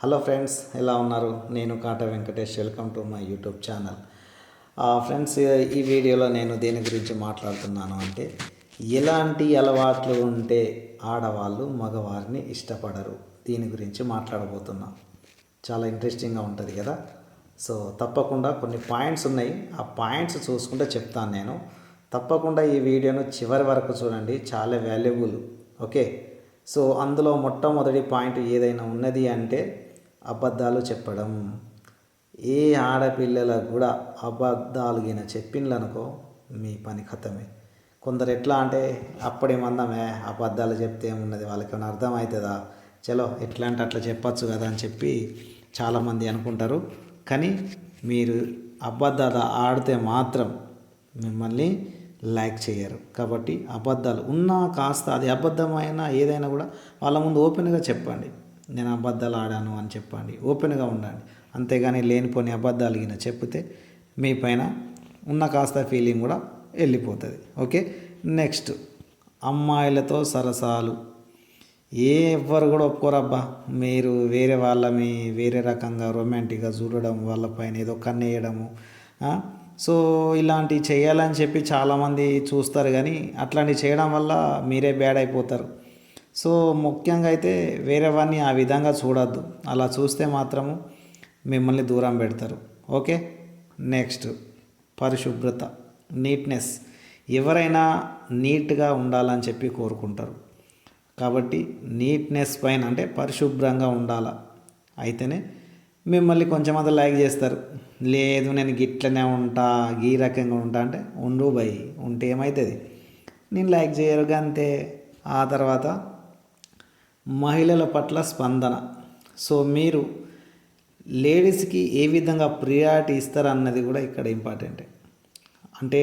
Hello friends, ఎలా ఉన్నారు? నేను Kata Venkatesh. Welcome to my YouTube channel. Friends, ఈ వీడియోలో నేను దేని గురించి మాట్లాడుతున్నాను అంటే, ఎలాంటి అలవాట్లు ఉంటే ఆడవాళ్ళు మగవారిని ఇష్టపడరు, దీని గురించి మాట్లాడబోతున్నాం. చాలా ఇంట్రెస్టింగ్గా ఉంటుంది కదా. సో తప్పకుండా కొన్ని పాయింట్స్ ఉన్నాయి, ఆ పాయింట్స్ చూసుకుంటే చెప్తాను నేను. తప్పకుండా ఈ వీడియోను చివరి వరకు చూడండి, చాలా వాల్యుబుల్. ఓకే. సో అందులో మొట్టమొదటి పాయింట్ ఏదైనా ఉన్నది అంటే అబద్ధాలు చెప్పడం. ఏ ఆడపిల్లలకు కూడా అబద్ధాలు గిన చెప్పిండ్లనుకో మీ పని ఖతమే. కొందరు ఎట్లా అంటే అప్పుడేమన్నామే, అబద్ధాలు చెప్తే ఏమున్నది, వాళ్ళకి ఏమైనా అర్థమవుతుందా, చలో ఎట్లా అంటే అట్లా చెప్పచ్చు కదా అని చెప్పి చాలామంది అనుకుంటారు. కానీ మీరు అబద్ధాలు ఆడితే మాత్రం మిమ్మల్ని లైక్ చేయరు. కాబట్టి అబద్ధాలు ఉన్నా కాస్త అది అబద్ధమైనా ఏదైనా కూడా వాళ్ళ ముందు ఓపెన్గా చెప్పండి. నేను అబద్ధాలు ఆడాను అని చెప్పండి, ఓపెన్గా ఉండండి. అంతేగాని లేనిపోని అబద్ధాలు గిన చెప్తే మీ పైన ఉన్న కాస్త ఫీలింగ్ కూడా వెళ్ళిపోతుంది. ఓకే. నెక్స్ట్, అమ్మాయిలతో సరసాలు. ఎవ్వరు కూడా ఒప్పుకోరబ్బా. మీరు వేరే రకంగా రొమాంటిక్గా చూడడం, వాళ్ళపైన ఏదో కన్నేయడము, సో ఇలాంటివి చేయాలని చెప్పి చాలామంది చూస్తారు. కానీ అట్లాంటివి చేయడం వల్ల మీరే బ్యాడ్ అయిపోతారు. సో ముఖ్యంగా అయితే వేరే వాడిని ఆ విధంగా చూడొద్దు. అలా చూస్తే మాత్రము మిమ్మల్ని దూరం పెడతారు. ఓకే. నెక్స్ట్, పరిశుభ్రత, నీట్నెస్. ఎవరైనా నీట్గా ఉండాలని చెప్పి కోరుకుంటారు. కాబట్టి నీట్నెస్ పైన అంటే పరిశుభ్రంగా ఉండాలా, అయితేనే మిమ్మల్ని కొంచెం అంత లైక్ చేస్తారు. లేదు నేను గిట్లనే ఉంటా, ఈ రకంగా ఉంటా అంటే ఉండు బై, ఉంటే ఏమవుతుంది, నేను లైక్ చేయరు అంతే. ఆ తర్వాత మహిళల పట్ల స్పందన. సో మీరు లేడీస్కి ఏ విధంగా ప్రియారిటీ ఇస్తారు అన్నది కూడా ఇక్కడ ఇంపార్టెంటే. అంటే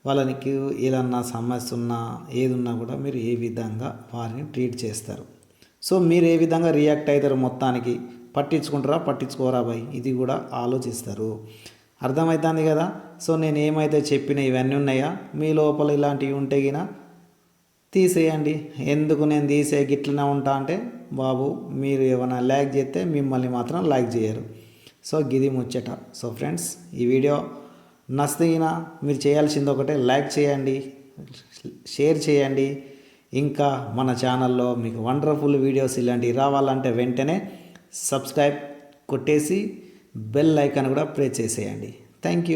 వాళ్ళకి ఏదన్నా సమస్య ఉన్నా ఏది ఉన్నా కూడా మీరు ఏ విధంగా వారిని ట్రీట్ చేస్తారు. సో మీరు ఏ విధంగా రియాక్ట్ అవుతారు, మొత్తానికి పట్టించుకుంటారా పట్టించుకోరా బాయ్, ఇది కూడా ఆలోచిస్తారు. అర్థమవుతుంది కదా. సో నేను ఏమైతే చెప్పిన ఇవన్నీ ఉన్నాయా, మీ లోపల ఇలాంటివి ఉంటే గిన తీసేయండి. ఎందుకు నేను తీసే గిట్లనే ఉంటా అంటే, బాబు మీరు ఏమైనా లైక్ చేస్తే మిమ్మల్ని మాత్రం లైక్ చేయరు. సో గిది ముచ్చట. సో ఫ్రెండ్స్, ఈ వీడియో నచ్చినా మీరు చేయాల్సింది ఒకటే, లైక్ చేయండి, షేర్ చేయండి. ఇంకా మన ఛానల్లో మీకు వండర్ఫుల్ వీడియోస్ ఇలాంటివి రావాలంటే వెంటనే సబ్స్క్రైబ్ కొట్టేసి బెల్ ఐకాన్ కూడా ప్రెస్ చేసేయండి. Thank you.